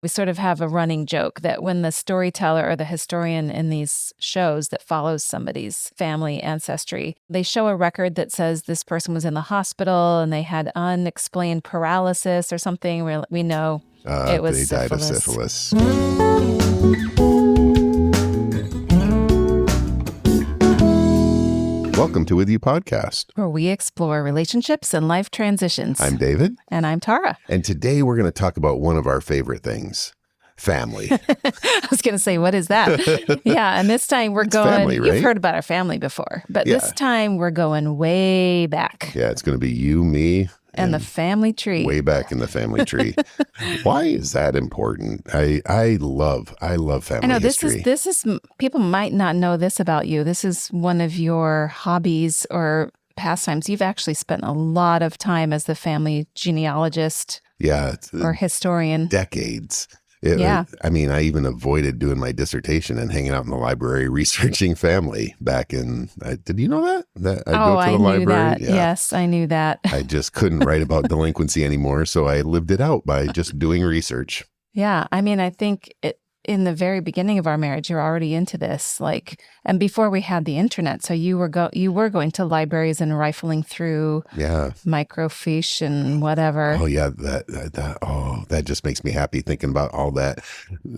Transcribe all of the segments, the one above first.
We sort of have a running joke that when the storyteller or the historian in these shows that follows somebody's family ancestry, they show a record that says this person was in the hospital and they had unexplained paralysis or something. We know it was they syphilis. died of syphilis. Welcome to With You Podcast, where we explore relationships and life transitions. I'm David. And I'm Tara. And today we're going to talk about one of our favorite things, family. I was going to say, what is that? Yeah, and this time we're going, family, right? You've heard about our family before, but this time we're going way back. Yeah, it's going to be you, me, and the family tree. Way back in the family tree. Why is that important? I love family history. This is people might not know this about you. This is one of your hobbies or pastimes. You've actually spent a lot of time as the family genealogist. Yeah, or historian. Decades. I I even avoided doing my dissertation and hanging out in the library researching family back in, did you know that? I knew that. Yeah. Yes, I knew that. I just couldn't write about delinquency anymore, so I lived it out by just doing research. Yeah, I think in the very beginning of our marriage, you're already into this, and before we had the internet, so you were going to libraries and rifling through microfiche and whatever. Oh yeah, that just makes me happy thinking about all that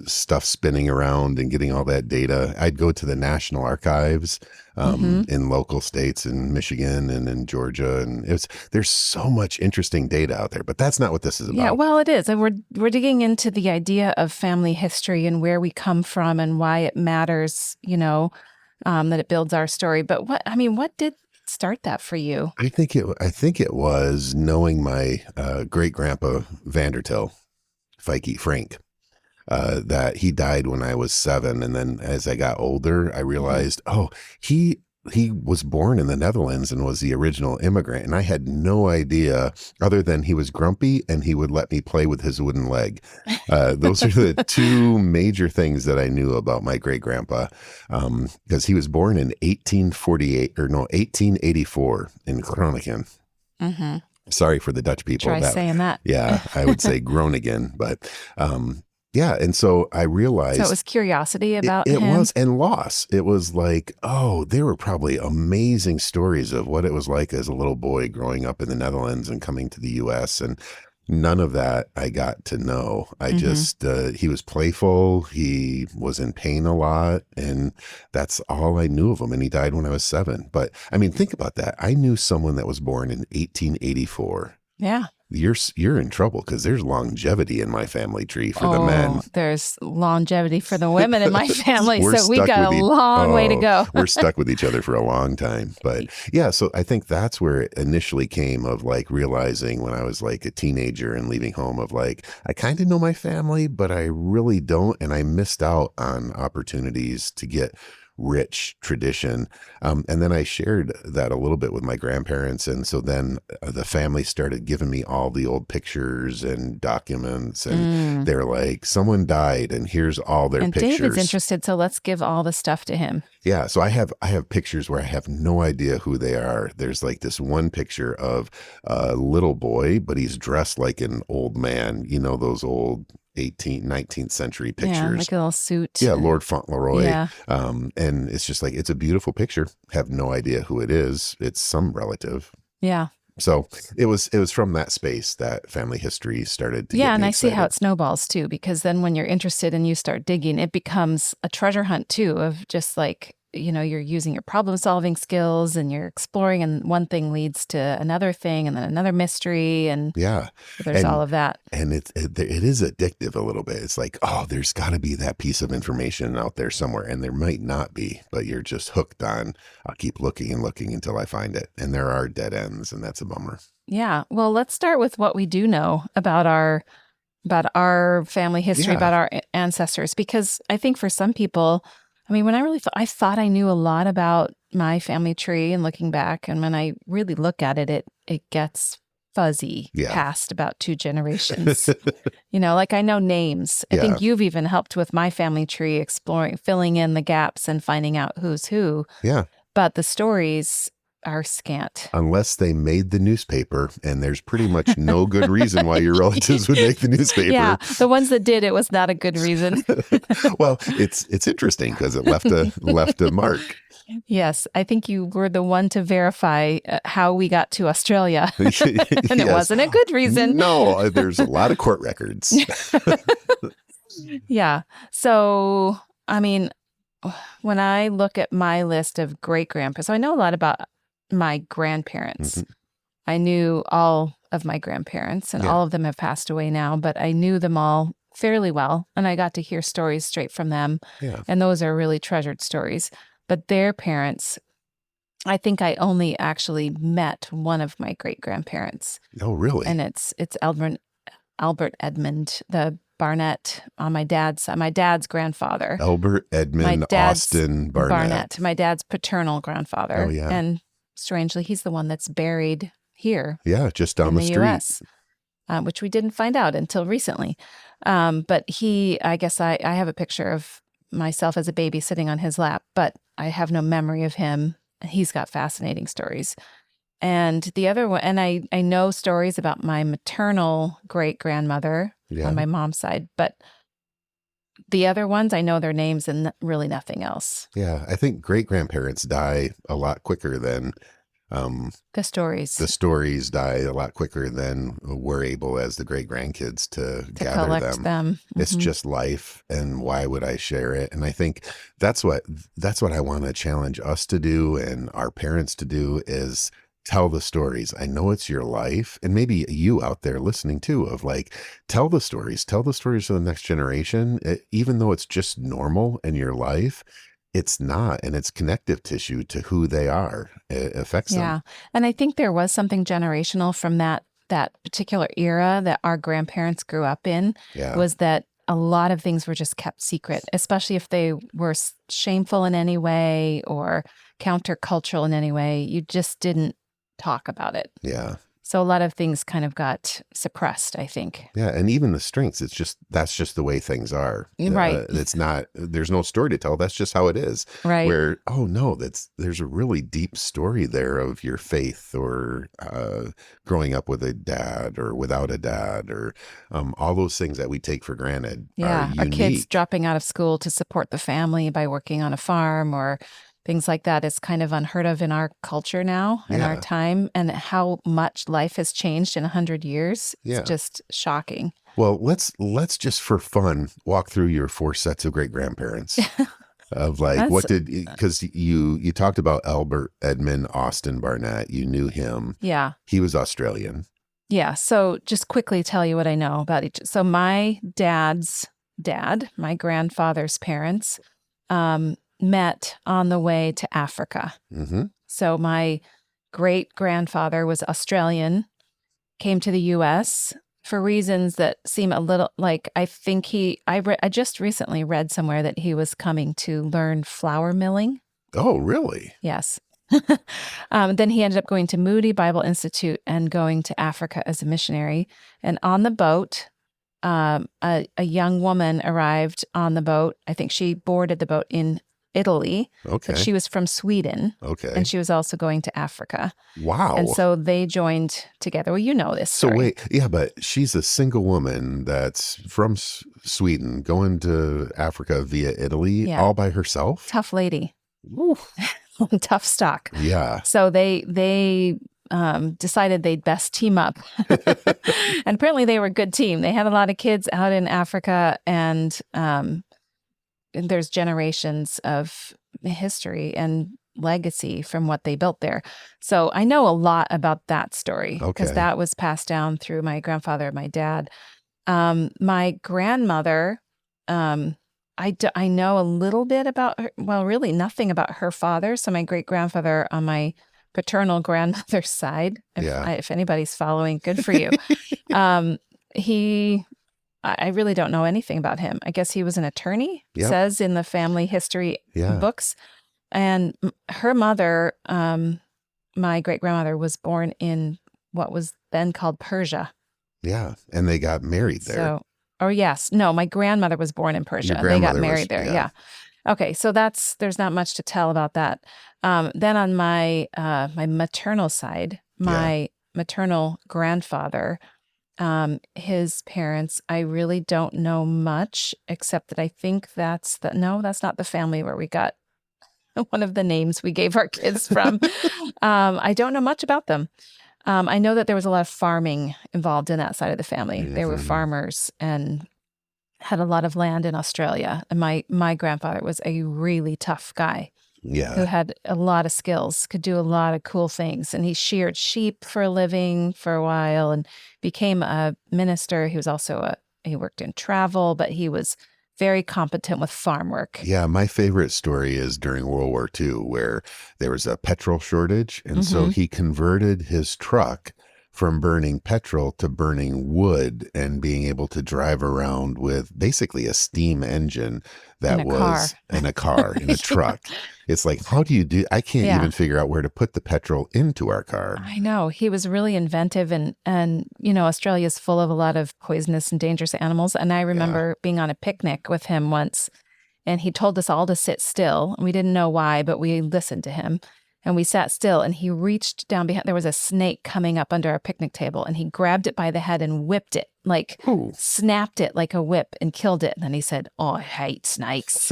stuff spinning around and getting all that data. I'd go to the National Archives in local states in Michigan and in Georgia, and there's so much interesting data out there. But that's not what this is about. Yeah, well, it is, and we're digging into the idea of family history and where we come from and why it matters. That it builds our story. But what did start that for you? I think it was knowing my great grandpa Vandertil, Frank. That he died when I was 7. And then as I got older, I realized, he was born in the Netherlands and was the original immigrant. And I had no idea other than he was grumpy and he would let me play with his wooden leg. Those are the two major things that I knew about my great grandpa. Because he was born in 1884 in Groningen. Mm-hmm. Sorry for the Dutch people. Try saying that. Yeah, I would say Groningen, but yeah, and so I realized... So it was curiosity about him? It was, and loss. It was like, there were probably amazing stories of what it was like as a little boy growing up in the Netherlands and coming to the U.S., and none of that I got to know. I just, he was playful, he was in pain a lot, and that's all I knew of him, and he died when I was 7. But, think about that. I knew someone that was born in 1884. Yeah. You're in trouble because there's longevity in my family tree for the men. There's longevity for the women in my family, so we've got a long way to go. We're stuck with each other for a long time. But yeah, so I think that's where it initially came of realizing when I was a teenager and leaving home of I kind of know my family, but I really don't. And I missed out on opportunities to get rich tradition. And then I shared that a little bit with my grandparents. And so then the family started giving me all the old pictures and documents. And they're like, someone died and here's all their pictures. And David's interested, so let's give all the stuff to him. Yeah. So I have pictures where I have no idea who they are. There's this one picture of a little boy, but he's dressed like an old man, those old 18th, 19th century pictures. Yeah, like a little suit. Yeah, Lord Fauntleroy. Yeah. And it's just it's a beautiful picture. Have no idea who it is. It's some relative. Yeah. So it was from that space that family history started to get me and I excited. see how it snowballs too, because then when you're interested and you start digging, it becomes a treasure hunt too, of just you're using your problem solving skills and you're exploring, and one thing leads to another thing and then another mystery, and there's all of that. And it is addictive a little bit. It's there's got to be that piece of information out there somewhere, and there might not be, but you're just hooked on, I'll keep looking and looking until I find it. And there are dead ends, and that's a bummer. Yeah. Well, let's start with what we do know about our family history, about our ancestors, because I think for some people, when I thought I knew a lot about my family tree, and looking back, and when I really look at it, it gets fuzzy past about 2 generations. I know names. I think you've even helped with my family tree, exploring, filling in the gaps and finding out who's who. Yeah. But the stories are scant. Unless they made the newspaper, and there's pretty much no good reason why your relatives would make the newspaper. Yeah, the ones that did, it was not a good reason. Well, it's interesting because it left a mark. Yes, I think you were the one to verify how we got to Australia, and it wasn't a good reason. No, there's a lot of court records. Yeah. So, I mean, when I look at my list of great-grandparents, so I know a lot about my grandparents. Mhm. I knew all of my grandparents, and Yeah. all of them have passed away now, but I knew them all fairly well, and I got to hear stories straight from them, Yeah. and those are really treasured stories. But their parents, I think I only actually met one of my great-grandparents, Oh, really? and it's Albert Edmund, the Barnett on my dad's side, my dad's grandfather. Albert Edmund dad's Austin Barnett. My dad's paternal grandfather. Oh, yeah. And strangely, he's the one that's buried here Yeah, just down in the the street. U.S., which we didn't find out until recently. But I guess I have a picture of myself as a baby sitting on his lap, but I have no memory of him. He's got fascinating stories. And the other one, and I know stories about my maternal great-grandmother Yeah. on my mom's side, but the other ones, I know their names and really nothing else. Yeah, I think great-grandparents die a lot quicker than The stories. the stories die a lot quicker than we're able as the great-grandkids to gather collect them. It's Mhm. just life, and why would I share it? And I think that's what I want to challenge us to do and our parents to do is tell the stories. I know it's your life, and maybe you out there listening too, of like, tell the stories to the next generation. Even though it's just normal in your life, it's not, and it's connective tissue to who they are. It affects them. Yeah. And I think there was something generational from that particular era that our grandparents grew up in, Yeah. was that a lot of things were just kept secret, especially if they were shameful in any way or countercultural in any way. You just didn't talk about it. Yeah. So a lot of things kind of got suppressed, I think. Yeah. And even the strengths, that's just the way things are. Right. It's not, there's no story to tell. That's just how it is. Right. Where, oh no, there's a really deep story there of your faith or growing up with a dad or without a dad or all those things that we take for granted Yeah. are Our unique. kids dropping out of school to support the family by working on a farm or things like that is kind of unheard of in our culture now, in our Yeah. time, and how much life has changed in 100 years. Yeah. It's just shocking. Well, let's just for fun walk through your 4 sets of great grandparents. Of like, because you talked about Albert Edmund Austin Barnett. You knew him. Yeah. He was Australian. Yeah. So just quickly tell you what I know about each. So my dad's dad, my grandfather's parents, met on the way to Africa. Mm-hmm. So my great-grandfather was Australian, came to the U.S. for reasons that seem a little like, I think I just recently read somewhere that he was coming to learn flour milling. Oh, really? Yes. Then he ended up going to Moody Bible Institute and going to Africa as a missionary. And on the boat, a young woman arrived on the boat. I think she boarded the boat in Italy. Okay. But she was from Sweden. Okay. And she was also going to Africa. Wow. And so they joined together. Well, you know this story. So wait, yeah, but she's a single woman that's from Sweden going to Africa via Italy all by herself? Tough lady. Woo. Tough stock. Yeah. So they decided they'd best team up. And apparently they were a good team. They had a lot of kids out in Africa, and there's generations of history and legacy from what they built there. So I know a lot about that story because that was passed down through my grandfather and my dad. My grandmother, I know a little bit about her. Well, really nothing about her father. So my great grandfather on my paternal grandmother's side, if anybody's following, good for you. I really don't know anything about him. I guess he was an attorney, says in the family history books. And her mother, my great-grandmother, was born in what was then called Persia. Yeah. And they got married there. So, my grandmother was born in Persia. They got married there. Yeah. Okay, so there's not much to tell about that. Then on my maternal side, Yeah. my maternal grandfather, his parents, I really don't know much, except that I think that's not the family where we got one of the names we gave our kids from. I don't know much about them. I know that there was a lot of farming involved in that side of the family. They were Mhm. farmers and had a lot of land in Australia. And my grandfather was a really tough guy who Yeah. had a lot of skills, could do a lot of cool things. And he sheared sheep for a living for a while and became a minister. He worked in travel, but he was very competent with farm work. Yeah, my favorite story is during World War II, where there was a petrol shortage. And so Hmm. he converted his truck from burning petrol to burning wood and being able to drive around with basically a steam engine In that a car. was in a car, in a truck. It's like, how do you do? I can't even Yeah. figure out where to put the petrol into our car. I know. He was really inventive and Australia's full of a lot of poisonous and dangerous animals. And I Yeah. remember being on a picnic with him once and he told us all to sit still. We didn't know why, but we listened to him. And we sat still and he reached down behind. There was a snake coming up under our picnic table and he grabbed it by the head and whipped it, like Ooh. snapped it like a whip and killed it. And then he said, "Oh, I hate snakes."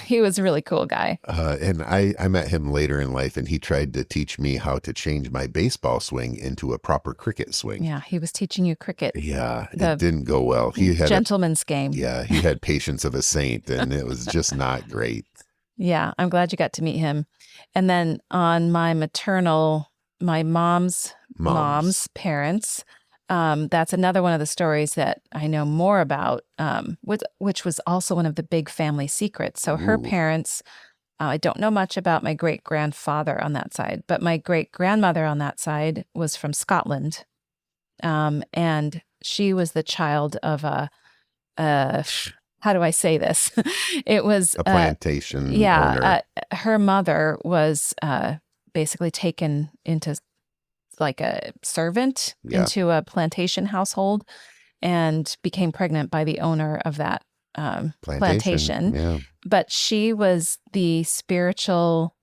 He was a really cool guy. And I met him later in life, and he tried to teach me how to change my baseball swing into a proper cricket swing. Yeah, he was teaching you cricket, Yeah, it the didn't go well. gentleman's game. He had patience of a saint, and it was just not great. Yeah, I'm glad you got to meet him. And then on my Moms. mom's parents, that's another one of the stories that I know more about, which was also one of the big family secrets. So her Ooh, parents, I don't know much about my great grandfather on that side, but my great grandmother on that side was from Scotland, and she was the child of a how do I say this? It was a plantation yeah, owner. her mother was basically taken into like a servant Yeah, into a plantation household and became pregnant by the owner of that plantation. plantation. Yeah. But she was the spiritual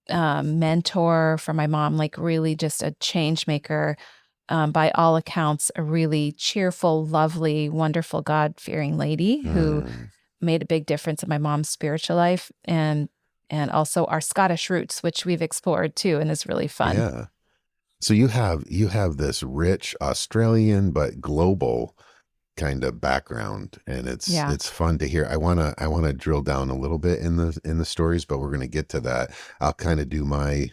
mentor for my mom, like really just a change maker. By all accounts, a really cheerful, lovely, wonderful, God-fearing lady who Mm, made a big difference in my mom's spiritual life and also our Scottish roots, which we've explored too, and is really fun. yeah. So you have this rich Australian but global kind of background, and it's Yeah. it's fun to hear. I want to drill down a little bit in the stories, but we're going to get to that. I'll kind of do my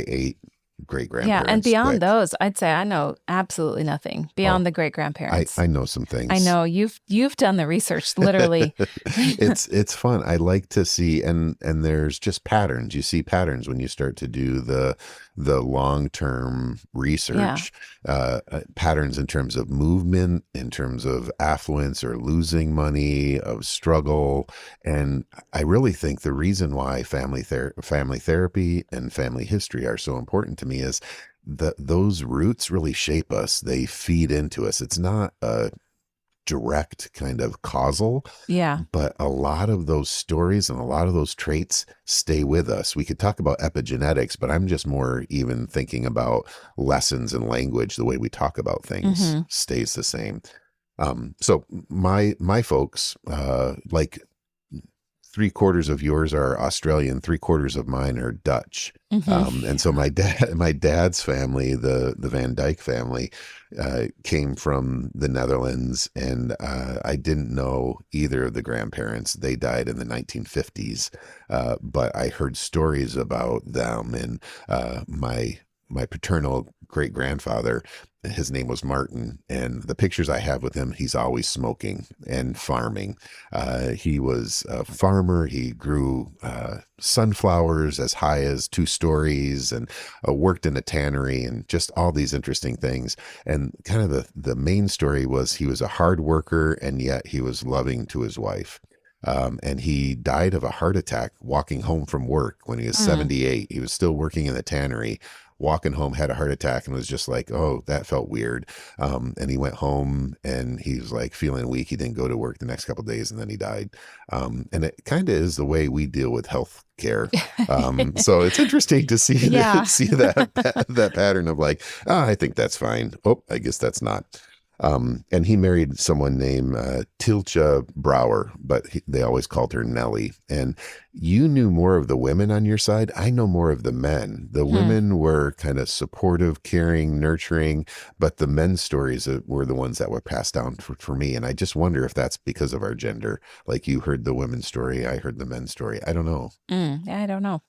eight great Yeah. And grandparents beyond quick. those, I'd say I know absolutely nothing Oh, beyond the great I grandparents. I know some I things. know you've done the research, literally. It's fun. I like to see, and there's just patterns. You see patterns when you start to do the long-term Yeah. research, patterns in terms of movement, in terms of affluence or losing money, of struggle. And I really think the reason why family therapy and family history are so important to me is that those roots really shape us. They feed into us. It's not a direct kind of causal, Yeah. but a lot of those stories and a lot of those traits stay with us. We could talk about epigenetics, but I'm just more even thinking about lessons in language. The way we talk about things Hmm. stays the same. So my folks, like three-quarters of yours are Australian, three-quarters of mine are Dutch. Hmm. And so my dad's family, the Van Dyke family, came from the Netherlands, and I didn't know either of the grandparents. They died in the 1950s, but I heard stories about them, and my paternal great grandfather, his name was Martin, and the pictures I have with him, he's always smoking and farming. He was a farmer. He grew sunflowers as high as 2 stories, and worked in a tannery, and just all these interesting things. And kind of the main story was he was a hard worker, and yet he was loving to his wife. And he died of a heart attack walking home from work when he was 78. He was still working in the tannery, walking home, had a heart attack, and was just like, oh, that felt weird. And he went home and he was like feeling weak. He didn't go to work the next couple of days, and then he died. And it kind of is the way we deal with health care. So it's interesting to see Yeah. see that pattern of like, oh, I think that's fine. Oh, I guess that's not. And he married someone named Tilcha Brower, but they always called her Nellie. And you knew more of the women on your side. I know more of the men. The women were kind of supportive, caring, nurturing, but the men's stories were the ones that were passed down for me. And I just wonder if that's because of our gender. Like you heard the women's story, I heard the men's story. I don't know. Yeah, I don't know.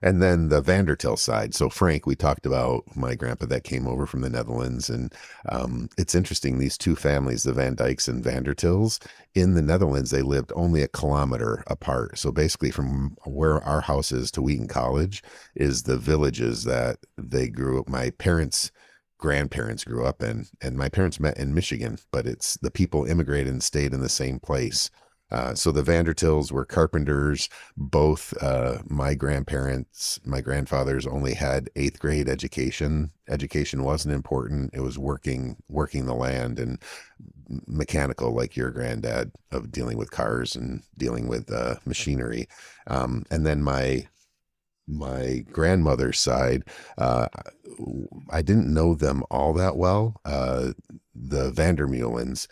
And then the Vandertil side. So Frank, we talked about my grandpa that came over from the Netherlands. And it's interesting, these two families, the Van Dykes and Vandertils, in the Netherlands, they lived only a kilometer apart. So basically from where our house is to Wheaton College is the villages that they grew up. My parents' grandparents grew up in, and my parents met in Michigan, but it's the people immigrated and stayed in the same place. So the Vandertils were carpenters. Both my grandfathers only had eighth grade education. Education wasn't important. It was working the land and mechanical, like your granddad, of dealing with cars and dealing with machinery. And then my grandmother's side, I didn't know them all that well. The Vandermeulens,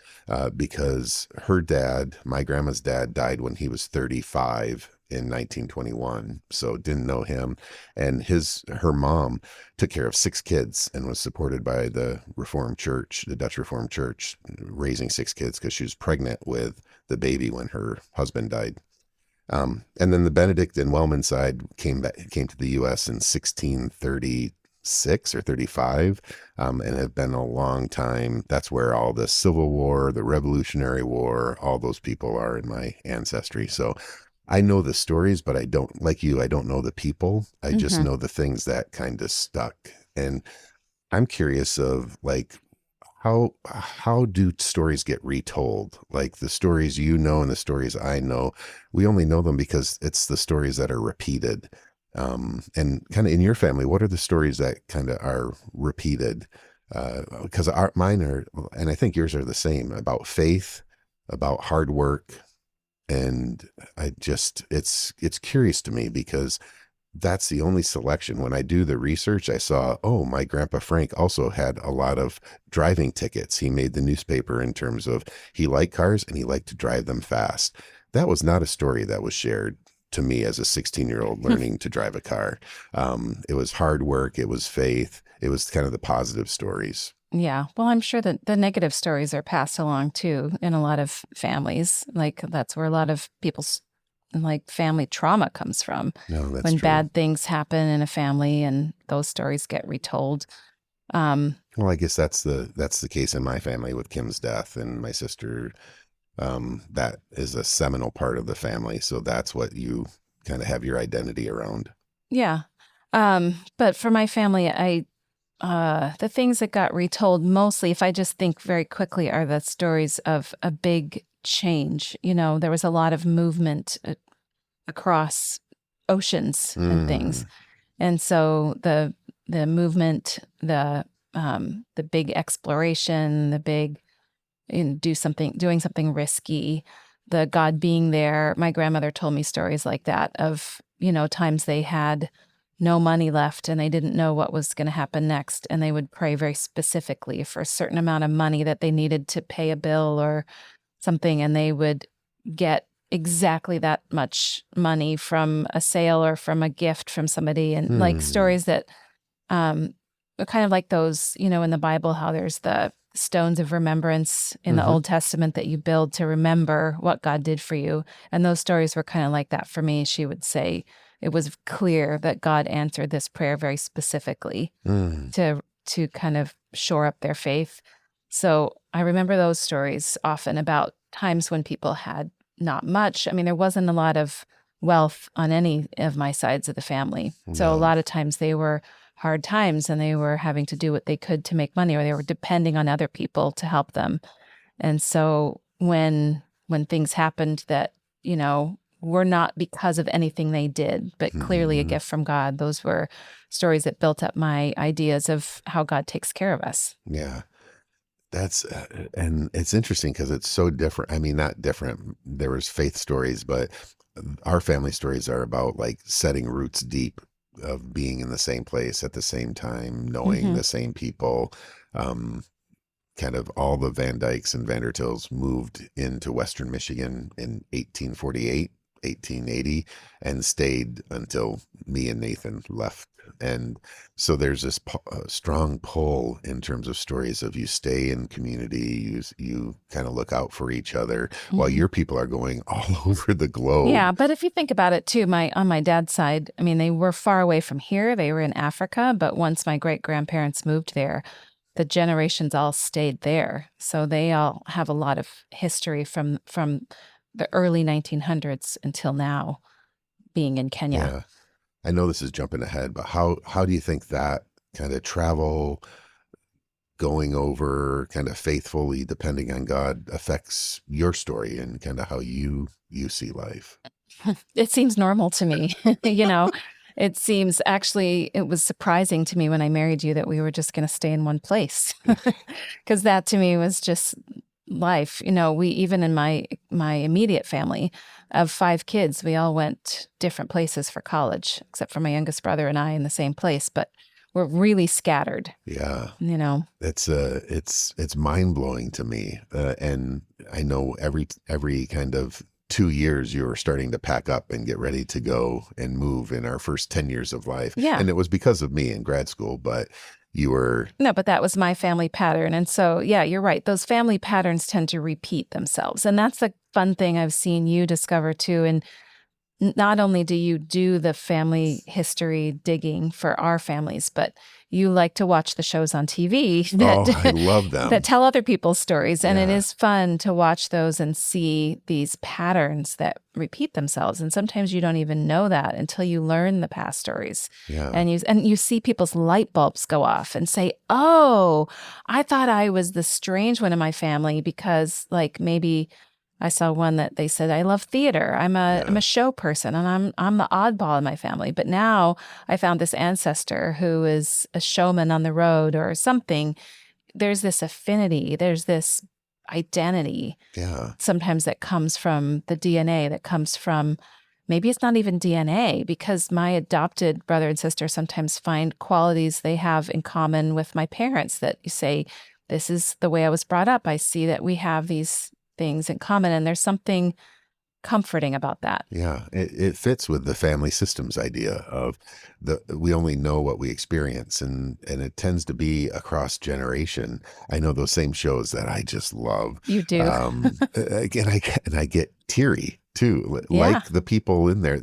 because her dad, my grandma's dad, died when he was 35 in 1921. So didn't know him. And her mom took care of 6 kids and was supported by the Reformed Church, the Dutch Reformed Church, raising 6 kids because she was pregnant with the baby when her husband died. And then the Benedict and Wellman side came to the U.S. in 1636 or 35, and have been a long time. That's where all the Civil War, the Revolutionary War, all those people are in my ancestry. So I know the stories, but I don't, like you, I don't know the people. I just know the things that kind of stuck. And I'm curious of like, how do stories get retold? Like the stories you know and the stories I know, we only know them because it's the stories that are repeated. And kind of in your family, what are the stories that kind of are repeated? Because mine are, and I think yours are the same, about faith, about hard work. And it's curious to me because that's the only selection. When I do the research, I saw, oh, my grandpa Frank also had a lot of driving tickets. He made the newspaper in terms of he liked cars and he liked to drive them fast. That was not a story that was shared to me as a 16-year-old learning to drive a car. It was hard work. It was faith. It was kind of the positive stories. Yeah. Well, I'm sure that the negative stories are passed along too in a lot of families. Like that's where a lot of people's like family trauma comes from. No, that's when true. bad things happen in a family and those stories get retold. Well, I guess that's the case in my family with Kim's death and my sister. That is a seminal part of the family. So that's what you kind of have your identity around. Yeah. But for my family, the things that got retold mostly, if I just think very quickly, are the stories of a big change. You know, there was a lot of movement across oceans and things. And so the movement, the big exploration, the big doing something risky, the God being there. My grandmother told me stories like that of, times they had no money left and they didn't know what was going to happen next. And they would pray very specifically for a certain amount of money that they needed to pay a bill or something. And they would get exactly that much money from a sale or from a gift from somebody. And like stories that are kind of like those, in the Bible, how there's the stones of remembrance in the Old Testament that you build to remember what God did for you. And those stories were kind of like that for me. She would say it was clear that God answered this prayer very specifically to kind of shore up their faith. So I remember those stories often about times when people had not much. I mean, there wasn't a lot of wealth on any of my sides of the family. So a lot of times they were hard times and they were having to do what they could to make money, or they were depending on other people to help them. And so when things happened that, were not because of anything they did, but clearly a Mhm. gift from God. Those were stories that built up my ideas of how God takes care of us. Yeah. That's and it's interesting because it's so different. I mean, not different. There was faith stories, but our family stories are about like setting roots deep of being in the same place at the same time, knowing Hmm. the same people. Um, Kind of all the Van Dykes and Vandertills moved into Western Michigan in 1848, 1880, and stayed until me and Nathan left. And so there's this strong pull in terms of stories of you stay in community, you kind of look out for each other while Hmm. your people are going all over the globe. Yeah, but if you think about it too, my on my dad's side, I mean, they were far away from here. They were in Africa, but once my great grandparents moved there, the generations all stayed there. So they all have a lot of history from the early 1900s until now being in Kenya. Yeah. I know this is jumping ahead, but how do you think that kind of travel going over kind of faithfully depending on God affects your story and kind of how you see life? It seems normal to me. You know, it seems actually, it was surprising to me when I married you that we were just going to stay in one place. Because that to me was just life. You know, we even in my immediate family of 5 kids, we all went different places for college, except for my youngest brother and I in the same place, but we're really scattered, Yeah. you know. It's mind blowing to me, and I know every kind of 2 years you were starting to pack up and get ready to go and move in our first 10 years of life, Yeah. and it was because of me in grad school, but you were No, but that was my family pattern. And so, yeah, you're right. Those family patterns tend to repeat themselves. And that's a fun thing I've seen you discover too. And not only do you do the family history digging for our families, but you like to watch the shows on TV oh, I that love that them. tell other people's stories, and it Yeah, is fun to watch those and see these patterns that repeat themselves. And sometimes you don't even know that until you learn the past stories, yeah, and you see people's light bulbs go off and say, "Oh, I thought I was the strange one in my family because like maybe." I saw one that they said, I love theater. I'm yeah, a show person and I'm the oddball in my family. But now I found this ancestor who is a showman on the road or something. There's this affinity, there's this identity yeah, sometimes that comes from the DNA, that comes from maybe it's not even DNA because my adopted brother and sister sometimes find qualities they have in common with my parents that you say, this is the way I was brought up. I see that we have these things in common, and there's something comforting about that. yeah. It fits with the family systems idea of the we only know what we experience, and it tends to be across generation. I know those same shows that I just love. You do. Again, I get teary too, Yeah. like the people in there.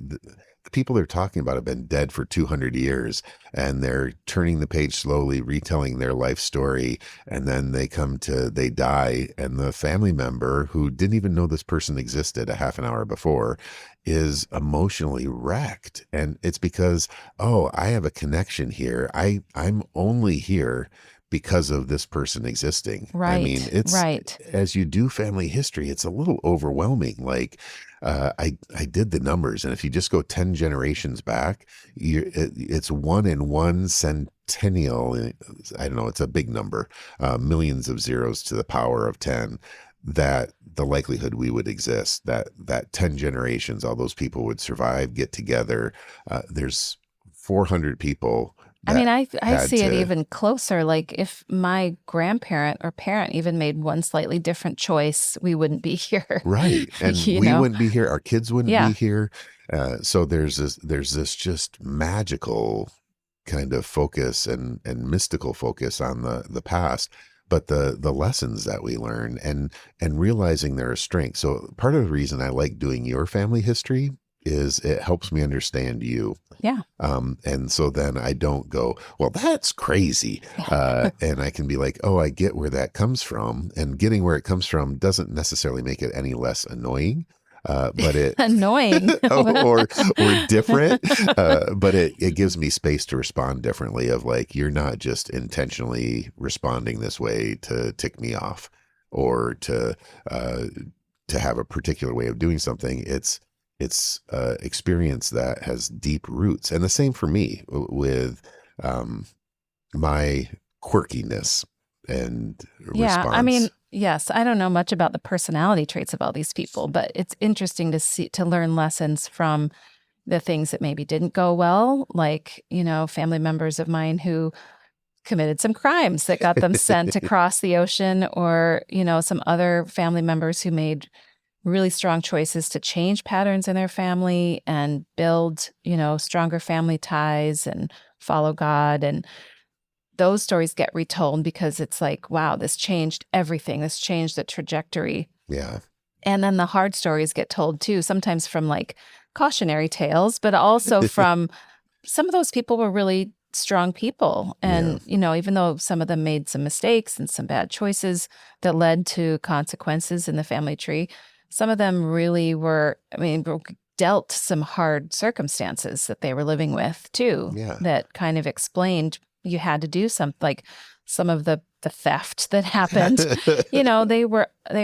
The people they're talking about have been dead for 200 years, and they're turning the page slowly, retelling their life story, and then they die, and the family member who didn't even know this person existed a half an hour before is emotionally wrecked. And it's because, oh, I have a connection here. I'm only here because of this person existing. I mean, Right. it's Right. as you do family history, it's a little overwhelming. Like I did the numbers, and if you just go 10 generations back, it's 1 in 1 centennial. I don't know, it's a big number, millions of zeros to the power of 10. That the likelihood we would exist, that 10 generations, all those people would survive, get together. There's 400 people I mean, that I had see it to. even closer. Like if my grandparent or parent even made one slightly different choice, we wouldn't be here. Right. And You we know? wouldn't be here. Our kids wouldn't be Yeah. here. So there's this just magical kind of focus and mystical focus on the past, but the lessons that we learn and realizing there are strengths. So part of the reason I like doing your family history is it helps me understand you. Yeah. And so then I don't go, well, that's crazy. And I can be like, oh, I get where that comes from. And getting where it comes from doesn't necessarily make it any less annoying. But it Annoying. or different, but it gives me space to respond differently. Of like, you're not just intentionally responding this way to tick me off, or uh, to have a particular way of doing something. it's experience that has deep roots. And the same for me with um, my quirkiness and Yeah, I response. mean, yes, I don't know much about the personality traits of all these people, but it's interesting to learn lessons from the things that maybe didn't go well, like, family members of mine who committed some crimes that got them sent across the ocean, or, some other family members who made really strong choices to change patterns in their family and build, stronger family ties and follow God. And those stories get retold because it's like, wow, this changed everything. This changed the trajectory. Yeah. And then the hard stories get told too, sometimes from like cautionary tales, but also from some of those people were really strong people. Yeah. And, even though some of them made some mistakes and some bad choices that led to consequences in the family tree, some of them really were, were dealt some hard circumstances that they were living with too, Yeah. that kind of explained you had to do something, like some of the theft that happened. They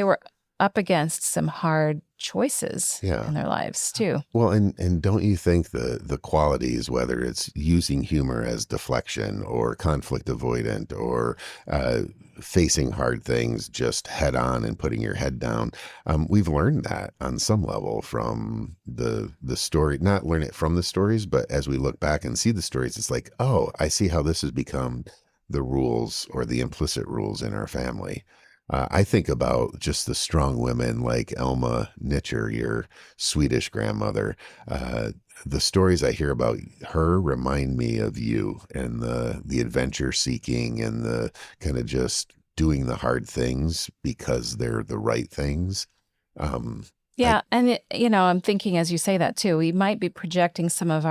were up against some hard choices Yeah. in their lives too. Well, and don't you think the qualities, whether it's using humor as deflection or conflict avoidant or uh, facing hard things just head on and putting your head down, we've learned that on some level from the story. Not learn it from the stories, but as we look back and see the stories, it's like, oh, I see how this has become the rules or the implicit rules in our family. I think about just the strong women like Elma Nitcher, your Swedish grandmother. Uh, the stories I hear about her remind me of you and the adventure seeking and the kind of just doing the hard things because they're the right things. Um, I Yeah, and I'm thinking as you say that too, we might be projecting some of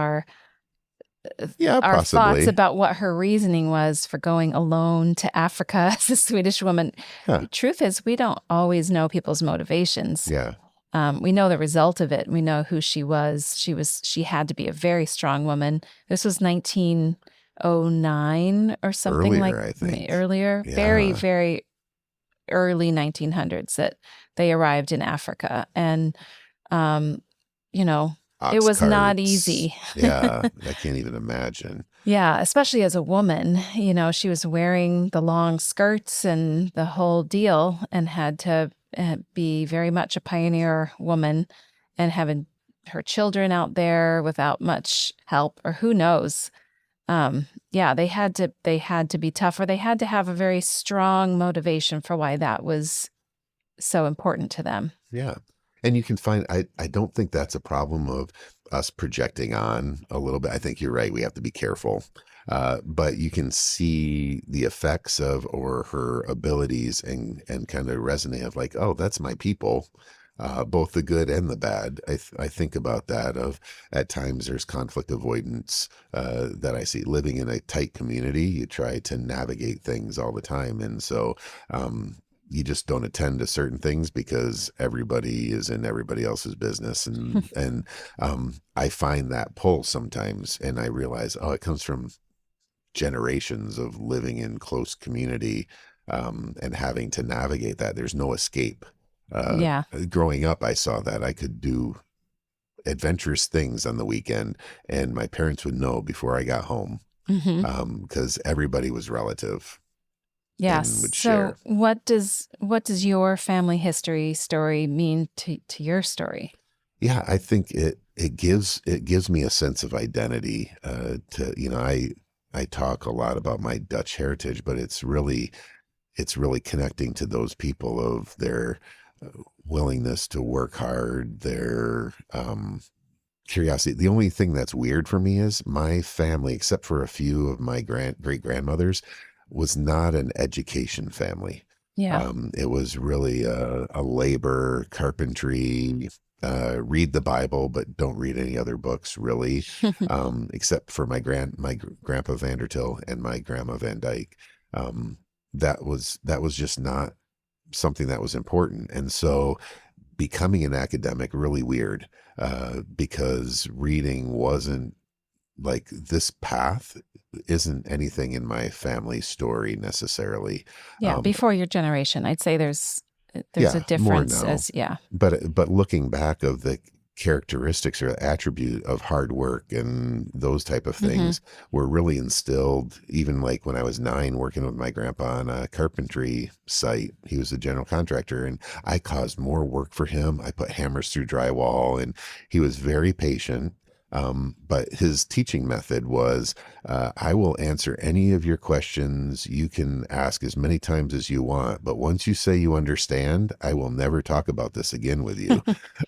yeah, our thoughts possibly. about what her reasoning was for going alone to Africa as a Swedish woman. Yeah, The truth is, we don't always know people's motivations. yeah. We know the result of it. We know who she was. She had to be a very strong woman. This was 1909 or something like Earlier, I think. earlier, very, Yeah, very early 1900s that they arrived in Africa. And, um, you know, it ox was not carts. easy. Yeah, I can't even imagine. Yeah, especially as a woman, she was wearing the long skirts and the whole deal and had to be very much a pioneer woman and having her children out there without much help or who knows. Yeah, they had to be tough, or they had to have a very strong motivation for why that was so important to them. Yeah. And you can find, I don't think that's a problem of us projecting on a little bit. I think you're right. We have to be careful. But you can see the effects of or her abilities and kind of resonate of like, oh, that's my people, both the good and the bad. I think about that of at times there's conflict avoidance that I see living in a tight community. You try to navigate things all the time. And so, you just don't attend to certain things because everybody is in everybody else's business and I find that pull sometimes and I realize, oh, it comes from generations of living in close community and having to navigate that. There's no escape. uh, Yeah. Growing up I saw that I could do adventurous things on the weekend and my parents would know before I got home Hmm. because everybody was relative Yes. and would So share. what does your family history story mean to your story? Yeah, I think it gives me a sense of identity. To I talk a lot about my Dutch heritage, but it's really connecting to those people of their willingness to work hard, their curiosity. The only thing that's weird for me is my family, except for a few of my great grandmothers, was not an education family. Yeah. It was really a labor, carpentry, read the Bible, but don't read any other books really, except for my grandpa Vandertil and my grandma Van Dyke. Um, that was just not something that was important. And so becoming an academic really weird because reading wasn't like this path isn't anything in my family story necessarily. Yeah, Um, before your generation, I'd say there's a yeah, more difference now. as yeah. But looking back of the characteristics or attribute of hard work and those type of Hmm. things were really instilled even like when I was 9 working with my grandpa on a carpentry site. He was a general contractor and I caused more work for him. I put hammers through drywall and he was very patient. But his teaching method was I will answer any of your questions. You can ask as many times as you want, but once you say you understand, I will never talk about this again with you.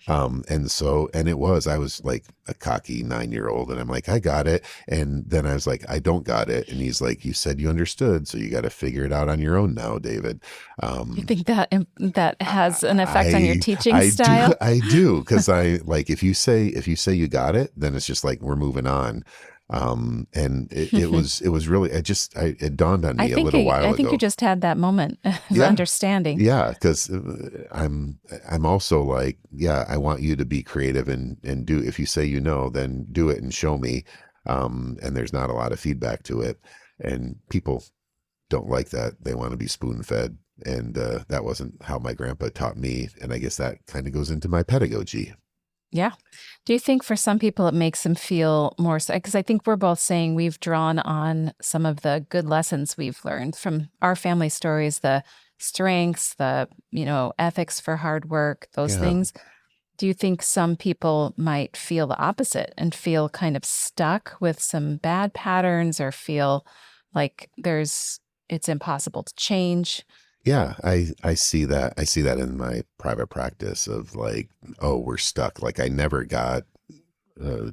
I was like a cocky 9-year old and I'm like, I got it. And then I was like, I don't got it. And he's like, you said you understood. So you got to figure it out on your own now, David. You Um, think that that has an effect on your I teaching I do style? I do because I like if you say you got it, then it's just like we're moving on. And it was really it dawned on me a little I while think you ago. just had that moment of Yeah, understanding. yeah, because I'm also like, yeah, I want you to be creative and do if you say you know, then do it and show me. And there's not a lot of feedback to it, and people don't like that. They want to be spoon fed. And that wasn't how my grandpa taught me. And I guess that kind of goes into my pedagogy. Yeah. Do you think for some people it makes them feel more so? Because I think we're both saying we've drawn on some of the good lessons we've learned from our family stories, the strengths, the, ethics for hard work, those Yeah. things. Do you think some people might feel the opposite and feel kind of stuck with some bad patterns or feel like it's impossible to change? Yeah, I see that. I see that in my private practice of like, oh, we're stuck. Like I never got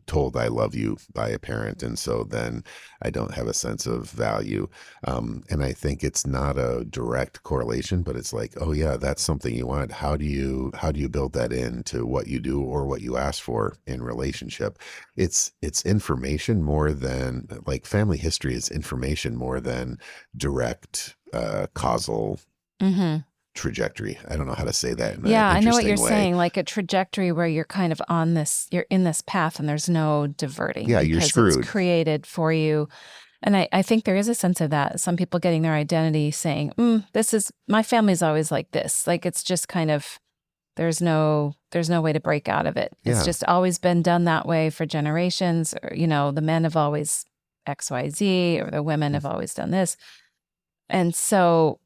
told I love you by a parent, and so then I don't have a sense of value. And I think it's not a direct correlation, but it's like, oh yeah, that's something you want. How do you build that into what you do or what you ask for in relationship? It's information more than like family history is information more than direct causal Hmm. trajectory. I don't know how to say that in an Yeah, I know what you're interesting way. saying, like a trajectory where you're kind of you're in this path and there's no diverting Yeah, you're because it's screwed. created for you. And I think there is a sense of that. Some people getting their identity saying, this is my family's always like this. Like it's just kind of there's no way to break out of it. It's Yeah. just always been done that way for generations. Or, the men have always XYZ or the women have always done this. And so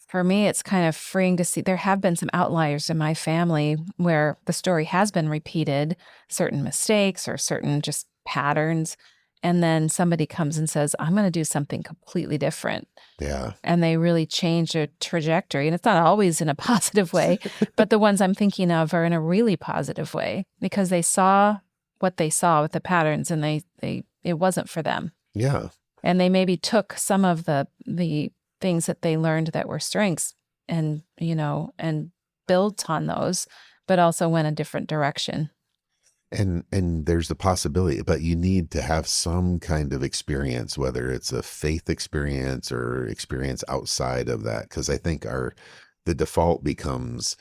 for me, it's kind of freeing to see there have been some outliers in my family where the story has been repeated, certain mistakes or certain just patterns. And then somebody comes and says, I'm going to do something completely different. Yeah. And they really change their trajectory. And it's not always in a positive way, but the ones I'm thinking of are in a really positive way because they saw what they saw with the patterns and it wasn't for them. Yeah. And they maybe took some of the things that they learned that were strengths and built on those, but also went a different direction. And there's the possibility, but you need to have some kind of experience, whether it's a faith experience or experience outside of that. Because I think the default becomes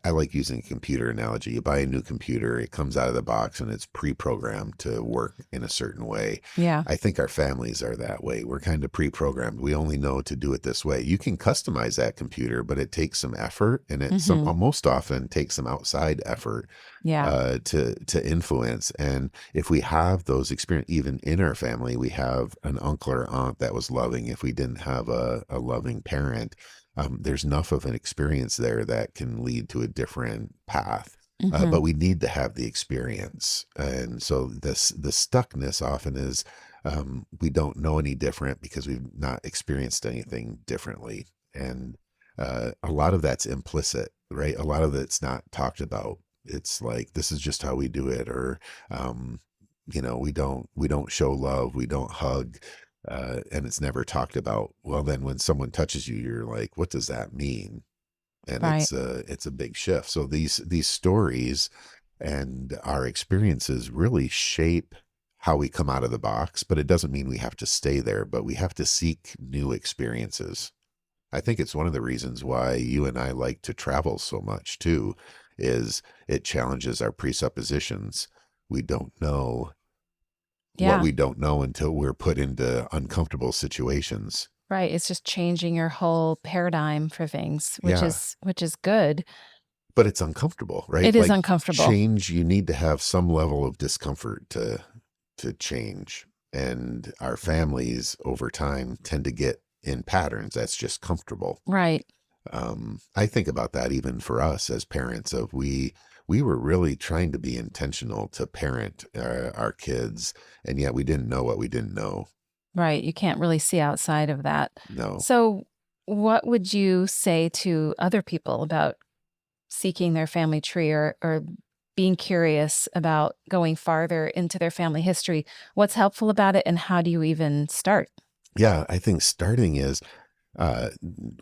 I like using a computer analogy. You buy a new computer, it comes out of the box and it's pre-programmed to work in a certain way. Yeah. I think our families are that way. We're kind of pre-programmed. We only know to do it this way. You can customize that computer, but it takes some effort and Hmm. most often takes some outside effort Yeah. to influence. And if we have those experience, even in our family, we have an uncle or aunt that was loving. If we didn't have a loving parent, there's enough of an experience there that can lead to a different path. Hmm. But we need to have the experience. And so the stuckness often is we don't know any different because we've not experienced anything differently. And a lot of that's implicit, right? A lot of it's not talked about. It's like, this is just how we do it. Or, we don't show love. We don't hug and it's never talked about. Well, then when someone touches you, you're like, what does that mean? And Right. it's a big shift. So these stories and our experiences really shape how we come out of the box, but it doesn't mean we have to stay there, but we have to seek new experiences. I think it's one of the reasons why you and I like to travel so much too, is it challenges our presuppositions. We don't know what Yeah. we don't know until we're put into uncomfortable situations. Right. It's just changing your whole paradigm for things, which Yeah. is good. but it's uncomfortable, right? It is Like uncomfortable. change, you need to have some level of discomfort to change. And our families over time tend to get in patterns that's just comfortable. Right. I think about that even for us as parents of we were really trying to be intentional to parent our kids, and yet we didn't know what we didn't know. Right. You can't really see outside of that. No. So, what would you say to other people about seeking their family tree or being curious about going farther into their family history? What's helpful about it, and how do you even start? Yeah, I think starting is uh,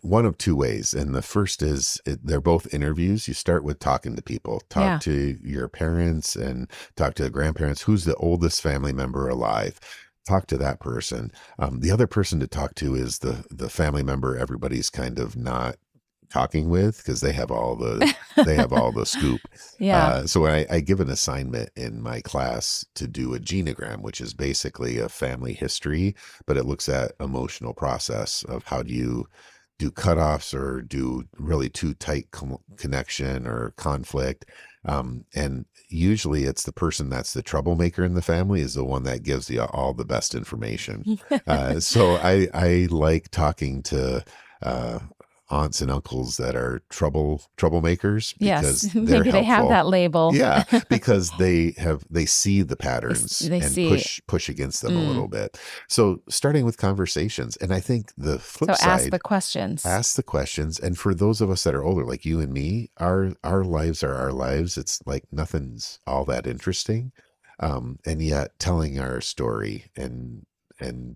one of two ways. And the first is they're both interviews. You start with talking to people, talk Yeah. to your parents and talk to the grandparents. Who's the oldest family member alive? Talk to that person. The other person to talk to is the family member everybody's kind of not talking with because they have all the scoop. Yeah. So I give an assignment in my class to do a genogram, which is basically a family history, but it looks at emotional process of how do you do cutoffs or do really too tight connection or conflict. And usually it's the person that's the troublemaker in the family is the one that gives you all the best information. So I like talking to uh, aunts and uncles that are troublemakers Yes. because they're Maybe they have helpful. that label. Yeah, because they see the patterns They and see. push against them a Mm. little bit. So starting with conversations, and I think the So flip ask side, the questions. ask the questions. And for those of us that are older, like you and me, our lives are our lives. It's like nothing's all that interesting, and yet telling our story and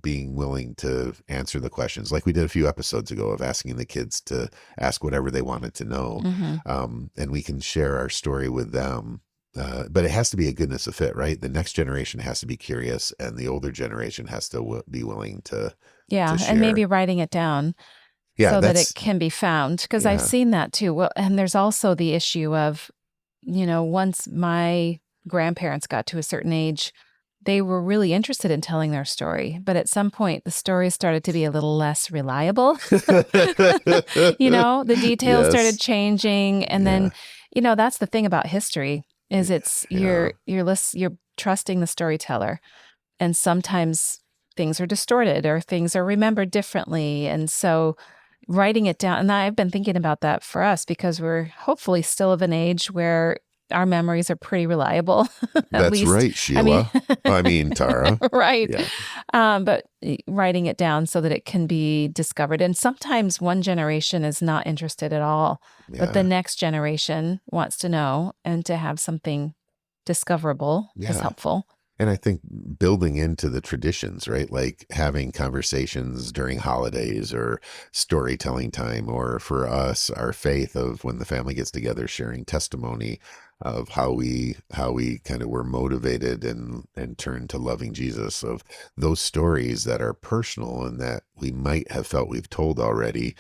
being willing to answer the questions like we did a few episodes ago of asking the kids to ask whatever they wanted to know, Hmm. and we can share our story with them. But it has to be a goodness of fit, right? The next generation has to be curious, and the older generation has to be willing to Yeah. And share. maybe writing it down Yeah, so that it that's can be found. Because I've yeah, seen that too. Well, and there's also the issue of, once my grandparents got to a certain age, they were really interested in telling their story. But at some point, the story started to be a little less reliable. The details started yes, changing. And then, yeah, that's the thing about history is it's yeah, you're trusting the storyteller. And sometimes things are distorted or things are remembered differently. And so writing it down, and I've been thinking about that for us because we're hopefully still of an age where our memories are pretty reliable, at that's least. right, I mean, Sheila. I mean, Tara. right. Yeah, But writing it down so that it can be discovered. And sometimes one generation is not interested at all, but the yeah, next generation wants to know, and to have something discoverable is yeah. helpful. And I think building into the traditions, right? Like having conversations during holidays or storytelling time, or for us, our faith of when the family gets together, sharing testimony of how we kind of were motivated and turned to loving Jesus, of those stories that are personal and that we might have felt we've told already,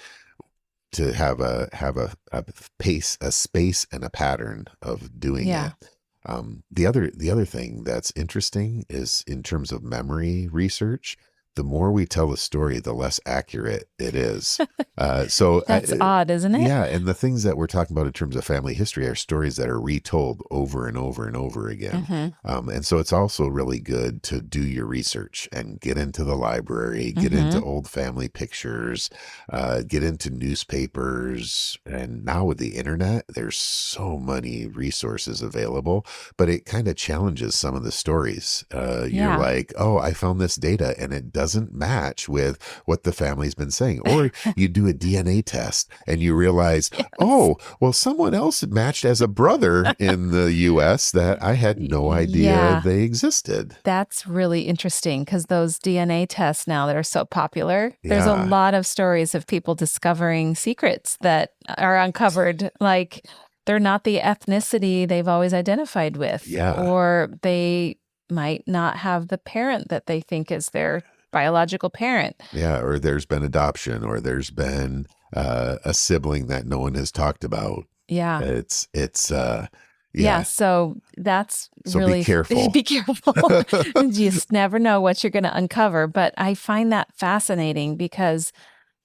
to have a pace, a space, and a pattern of doing Yeah. it. The other thing that's interesting is in terms of memory research, the more we tell a story, the less accurate it is. That's odd, isn't it? Yeah, and the things that we're talking about in terms of family history are stories that are retold over and over and over again. Mhm. And so it's also really good to do your research and get into the library, get into Mhm. old family pictures, get into newspapers. And now with the internet, there's so many resources available, but it kind of challenges some of the stories. You're Yeah. like, oh, I found this data and it doesn't match with what the family's been saying. Or you do a DNA test and you realize, Yes. oh, well, someone else matched as a brother in the US that I had no idea Yeah. they existed. That's really interesting because those DNA tests now that are so popular, there's a Yeah. lot of stories of people discovering secrets that are uncovered. Like they're not the ethnicity they've always identified with, Yeah. or they might not have the parent that they think is their biological parent. Yeah. Or there's been adoption, or there's been a sibling that no one has talked about. Yeah. It's Yeah. yeah. So that's So be really, careful. be careful. You just never know what you're going to uncover. But I find that fascinating because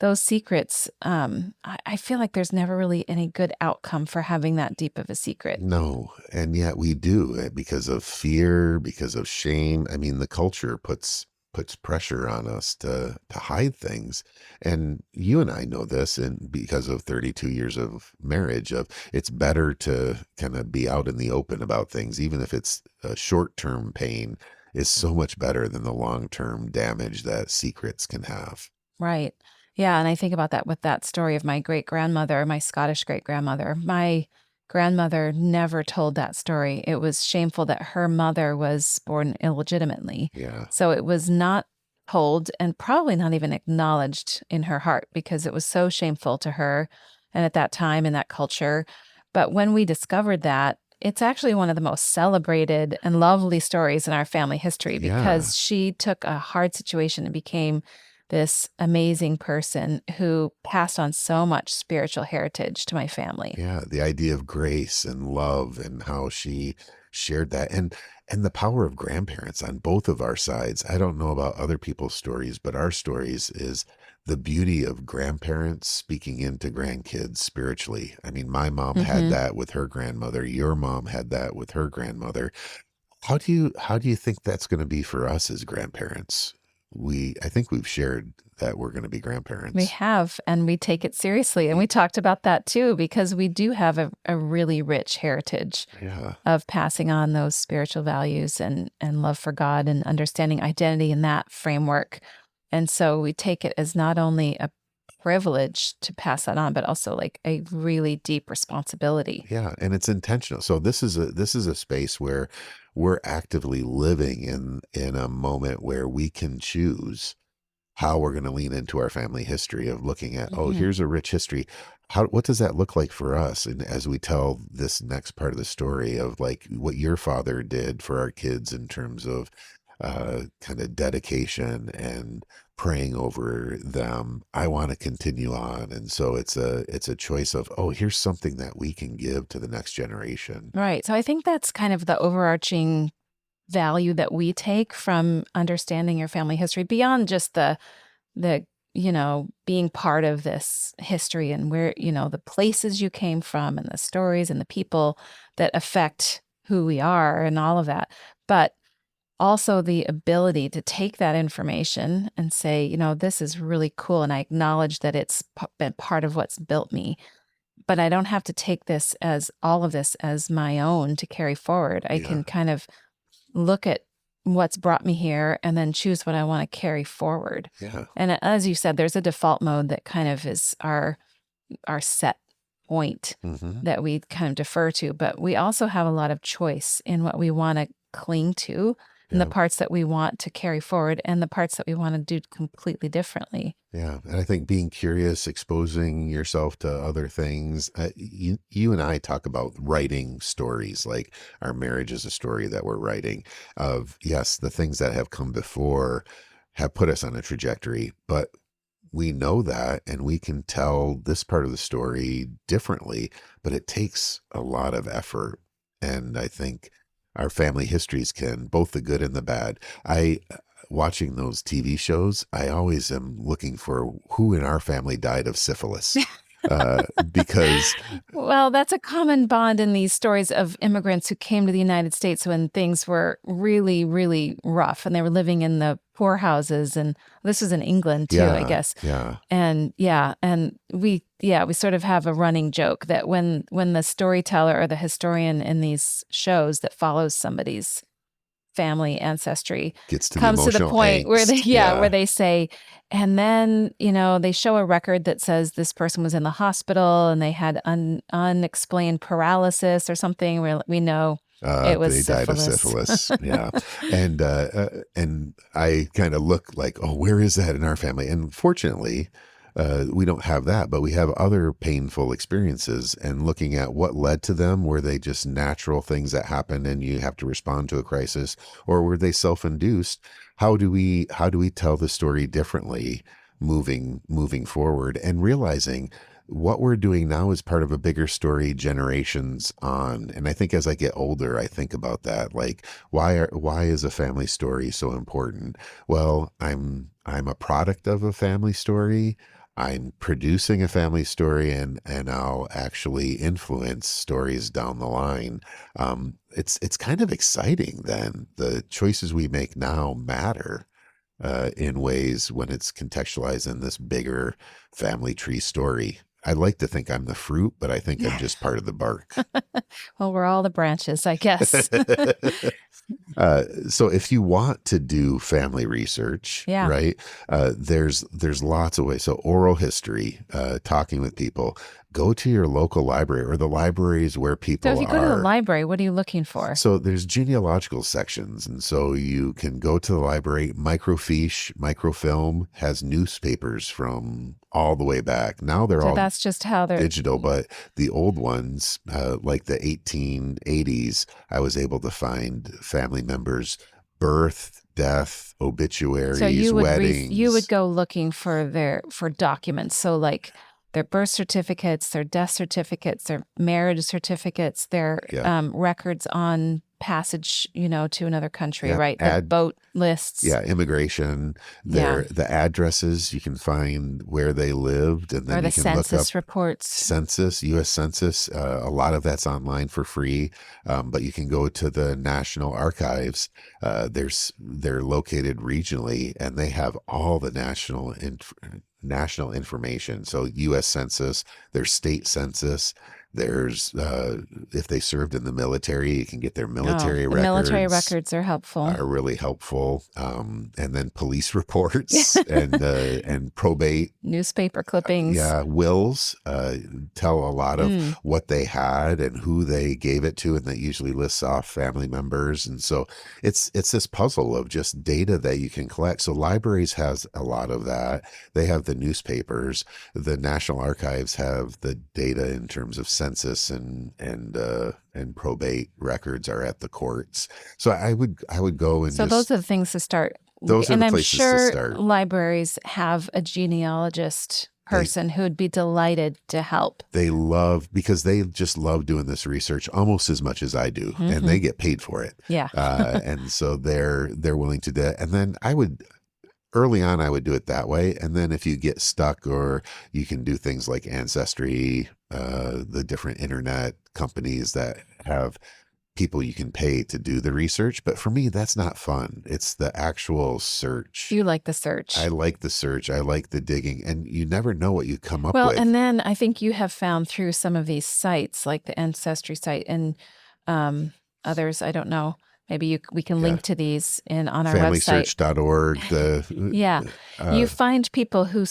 those secrets, I feel like there's never really any good outcome for having that deep of a secret. No, and yet we do because of fear, because of shame. I mean, the culture puts pressure on us to hide things. And you and I know this, and because of 32 years of marriage, of it's better to kind of be out in the open about things, even if it's a short-term pain, is so much better than the long-term damage that secrets can have. Right. Yeah. And I think about that with that story of my great grandmother, my Scottish great grandmother. My grandmother never told that story. It was shameful that her mother was born illegitimately. Yeah. So it was not told and probably not even acknowledged in her heart because it was so shameful to her and at that time in that culture. But when we discovered that, it's actually one of the most celebrated and lovely stories in our family history Yeah. because she took a hard situation and became this amazing person who passed on so much spiritual heritage to my family. Yeah, the idea of grace and love and how she shared that, and the power of grandparents on both of our sides. I don't know about other people's stories, but our stories is the beauty of grandparents speaking into grandkids spiritually. I mean, my mom had Hmm. that with her grandmother. Your mom had that with her grandmother. How do you think that's going to be for us as grandparents? I think we've shared that we're going to be We grandparents. have, and we take it seriously. And we talked about that too, because we do have a really rich heritage Yeah. of passing on those spiritual values and love for God and understanding identity in that framework. And so we take it as not only a privilege to pass that on, but also like a really deep responsibility. Yeah, and it's intentional. So this is a space where we're actively living in a moment where we can choose how we're going to lean into our family history of looking at, oh, Hmm. here's a rich history. What does that look like for us? And as we tell this next part of the story of like what your father did for our kids in terms of kind of dedication and praying over them, I want to continue on. And so it's a choice of, oh, here's something that we can give to the next generation. Right. So I think that's kind of the overarching value that we take from understanding your family history beyond just the being part of this history and where the places you came from and the stories and the people that affect who we are and all of that, but also the ability to take that information and say, this is really cool and I acknowledge that it's been part of what's built me, but I don't have to take this as all of this as my own to carry forward. I Yeah. can kind of look at what's brought me here and then choose what I want to carry forward. Yeah. And as you said, there's a default mode that kind of is our set point Hmm. that we kind of defer to, but we also have a lot of choice in what we want to cling to and the Yeah. parts that we want to carry forward and the parts that we want to do completely differently. Yeah, and I think being curious, exposing yourself to other things. You and I talk about writing stories, like our marriage is a story that we're writing of, yes, the things that have come before have put us on a trajectory, but we know that and we can tell this part of the story differently, but it takes a lot of effort. And I think our family histories can, both the good and the bad. Watching those TV shows, I always am looking for who in our family died of syphilis. Because Well, that's a common bond in these stories of immigrants who came to the United States when things were really, really rough and they were living in the poorhouses. And this was in England too, I yeah, guess. yeah, And yeah, and we sort of have a running joke that when the storyteller or the historian in these shows that follows somebody's family ancestry gets to the comes to the emotional point where angst. where Yeah, they say, and then they show a record that says this person was in the hospital and they had unexplained paralysis or something where we know it was they died of syphilis. syphilis. Yeah, and I kind of look like, oh, where is that in our family? And fortunately, we don't have that, but we have other painful experiences. And looking at what led to them, were they just natural things that happen, and you have to respond to a crisis, or were they self-induced? How do we tell the story differently, moving forward, and realizing what we're doing now is part of a bigger story generations on. And I think as I get older, I think about that. Like, why is a family story so important? Well, I'm a product of a family story. I'm producing a family story, and I'll actually influence stories down the line. It's kind of exciting then. The choices we make now matter in ways when it's contextualized in this bigger family tree story. I like to think I'm the fruit, but I think I'm just part of the bark. Well, we're all the branches, I guess. So if you want to do family research, Yeah. right, there's lots of ways. So oral history, talking with people, go to your local library or the libraries where So people if you go to the are. library, what are you looking for? So there's genealogical sections, and so you can go to the library. Microfiche, microfilm has newspapers from all the way back. Now they're So all that's just how they're digital, but the old ones, like the 1880s, I was able to find family members' birth, death, so obituaries, weddings. you would go looking for documents. So like their birth certificates, their death certificates, their marriage certificates, their Yeah. records on passage, to another country, Yeah, right? The boat lists. yeah, immigration, Yeah. the addresses, you can find where they lived, and then Or the you can look up census reports. census, US Census. A lot of that's online for free, but you can go to the National Archives. They're located regionally, and they have all the national information. So US Census, there's state census. There's if they served in the military, you can get their military The records. military records are helpful. Are really helpful, and then police reports and probate. Newspaper clippings. Yeah, wills tell a lot of what they had and who they gave it to, and that usually lists off family members. And so it's this puzzle of just data that you can collect. So libraries has a lot of that. They have the newspapers. The National Archives have the data in terms of census and probate records are at the courts. So I would go and So those are the things to start. Those are and the I'm places to sure start. libraries have a genealogist person who would be delighted to help. They love, because they just love doing this research almost as much as I do, and they get paid for it. Yeah. And so they're willing to do it. And then early on, I would do it that way. And then if you get stuck, or you can do things like Ancestry, the different internet companies that have people you can pay to do the research. But for me, that's not fun. It's the actual search. You like the search. I like the search. I like the digging, and you never know what you come up Well, with. and then I think you have found through some of these sites, like the Ancestry site and others, I don't know. Maybe we can link to these on our website. FamilySearch.org. Yeah. You find people who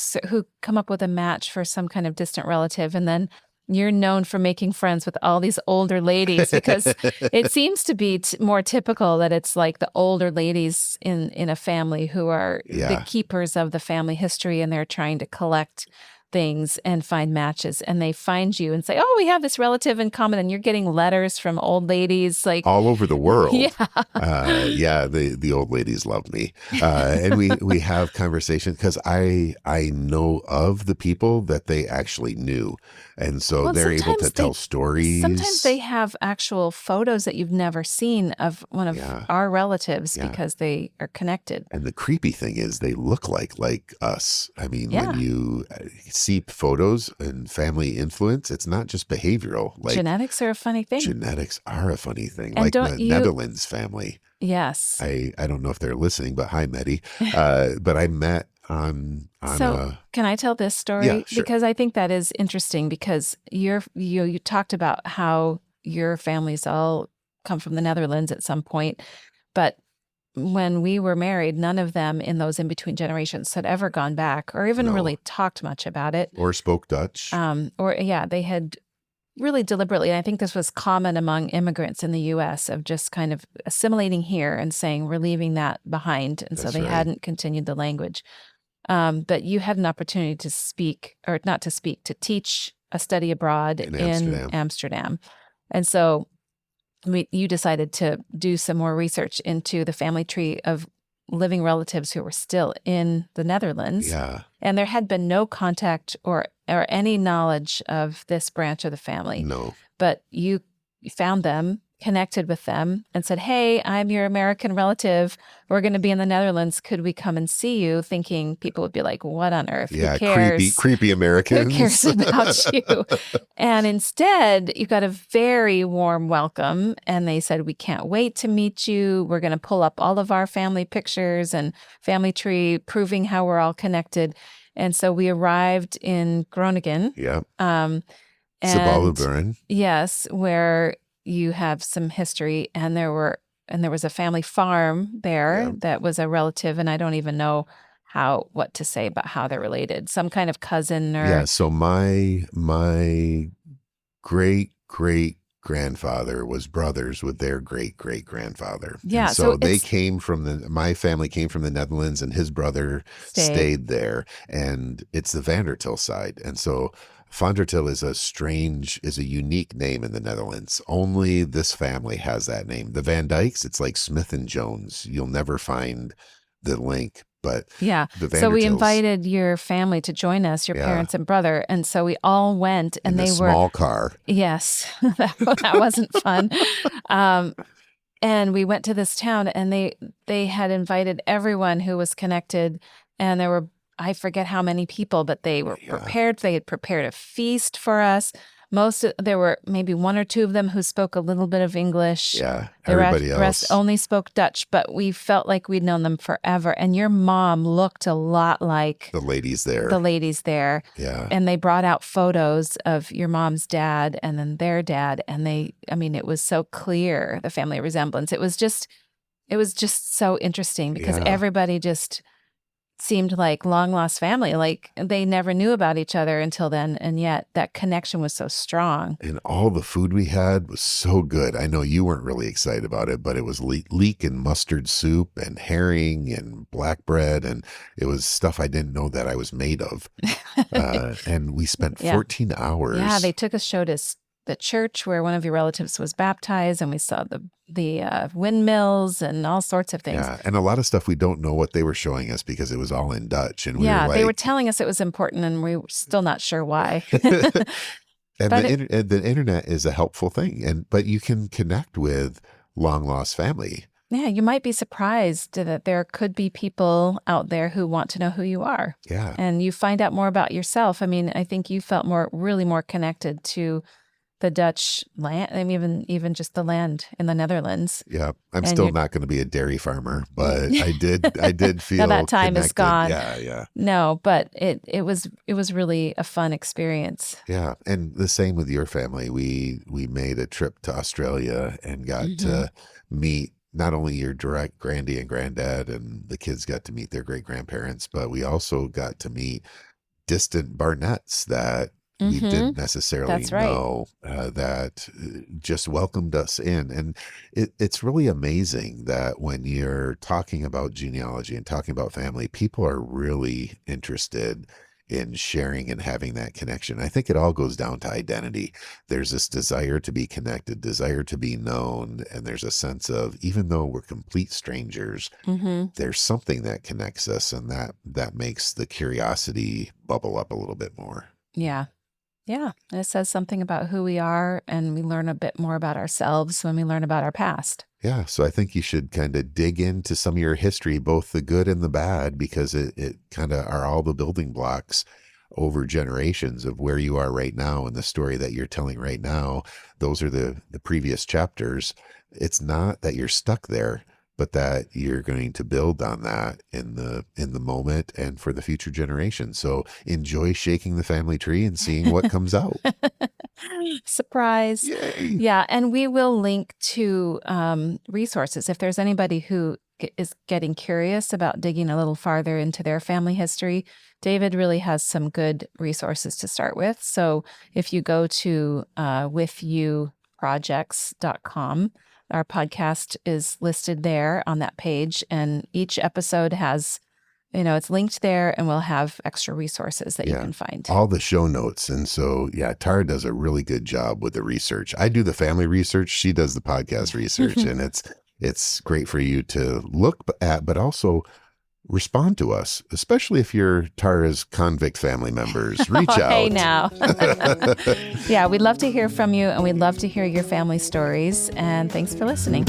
come up with a match for some kind of distant relative, and then you're known for making friends with all these older ladies, because it seems to be more typical that it's like the older ladies in a family who are the keepers of the family history, and they're trying to collect things and find matches, and they find you and say, oh, we have this relative in common, and you're getting letters from old ladies like all over the world. Yeah. The old ladies love me, and we have conversations, because I know of the people that they actually knew, and so they're able to tell stories. Sometimes they have actual photos that you've never seen of one of our relatives, because they are connected. And the creepy thing is, they look like us. I mean, when you see photos and family influence, it's not just behavioral. Like, genetics are a funny thing. Genetics are a funny thing. And like the Netherlands family. Yes. I don't know if they're listening, but hi, Medi. But I met on so can I tell this story? Yeah, sure. Because I think that is interesting, because you talked about how your families all come from the Netherlands at some point, but when we were married, none of them in those in-between generations had ever gone back or even really talked much about it. Or spoke Dutch. They had really deliberately, and I think this was common among immigrants in the U.S., of just kind of assimilating here and saying, we're leaving that behind. And so they hadn't continued the language. But you had an opportunity to to teach a study abroad in Amsterdam. And so you decided to do some more research into the family tree of living relatives who were still in the Netherlands. Yeah. And there had been no contact or any knowledge of this branch of the family. No. But you found them connected with them and said, "Hey, I'm your American relative. We're going to be in the Netherlands. Could we come and see you?" Thinking people would be like, "What on earth? Who Yeah, cares? creepy Who Americans. cares about you?" And instead, you got a very warm welcome. And they said, "We can't wait to meet you. We're going to pull up all of our family pictures and family tree, proving how we're all connected." And so we arrived in Groningen. Yeah. And Sabaluburen. yes, where you have some history, and there was a family farm there Yeah. that was a relative, and I don't even know what to say about how they're related. Some kind of cousin or Yeah. So my great grandfather was brothers with their great grandfather. Yeah, And so so they it's came my family came from the Netherlands, and his brother stayed there, and it's the Vandertil side. And so Vandertil is a unique name in the Netherlands. Only this family has that name. The Van Dykes, it's like Smith and Jones. You'll never find the link, but yeah. the So we Vandertils invited your family to join us, your parents and brother, and so we all went, and in they a were small car. yes, that wasn't fun. And we went to this town, and they had invited everyone who was connected, and there were, I forget how many people, but they were prepared. They had prepared a feast for us. There were maybe one or two of them who spoke a little bit of English. Yeah, The everybody rest else only spoke Dutch, but we felt like we'd known them forever. And your mom looked a lot like the ladies there. Yeah. And they brought out photos of your mom's dad and then their dad. And it was so clear, the family resemblance. It was just so interesting because everybody just seemed like long lost family, like they never knew about each other until then, and yet that connection was so strong. And all the food we had was so good. I know you weren't really excited about it, but it was leek and mustard soup and herring and black bread, and it was stuff I didn't know that I was made of. And we spent 14 hours. Yeah, they took us, showed us the church where one of your relatives was baptized, and we saw the windmills and all sorts of things. Yeah, and a lot of stuff we don't know what they were showing us because it was all in Dutch. And we were like, they were telling us it was important, and we were still not sure why. And the internet is a helpful thing, but you can connect with long lost family. Yeah, you might be surprised that there could be people out there who want to know who you are. Yeah, and you find out more about yourself. I mean, I think you felt really more connected to the Dutch land, I mean, even just the land in the Netherlands. Yeah, I'm still not going to be a dairy farmer, but I did feel now that time is gone. Yeah. No, but it was really a fun experience. Yeah, and the same with your family. We made a trip to Australia and got to meet not only your direct granddie and granddad, and the kids got to meet their great grandparents, but we also got to meet distant Barnetts that we didn't necessarily know that just welcomed us in. And it's really amazing that when you're talking about genealogy and talking about family, people are really interested in sharing and having that connection. I think it all goes down to identity. There's this desire to be connected, desire to be known, and there's a sense of, even though we're complete strangers, there's something that connects us, and that makes the curiosity bubble up a little bit more. Yeah. Yeah, and it says something about who we are, and we learn a bit more about ourselves when we learn about our past. Yeah, so I think you should kind of dig into some of your history, both the good and the bad, because it kind of are all the building blocks over generations of where you are right now and the story that you're telling right now. Those are the previous chapters. It's not that you're stuck there, but that you're going to build on that in the moment and for the future generations. So enjoy shaking the family tree and seeing what comes out. Surprise. Yay. Yeah, and we will link to resources. If there's anybody who is getting curious about digging a little farther into their family history, David really has some good resources to start with. So if you go to withyouprojects.com, our podcast is listed there on that page, and each episode has, it's linked there, and we'll have extra resources that you can find. All the show notes. And so, Tara does a really good job with the research. I do the family research. She does the podcast research, and it's great for you to look at, but also respond to us, especially if you're Tara's convict family members. Reach out. Hey now. Yeah, we'd love to hear from you, and we'd love to hear your family stories. And thanks for listening.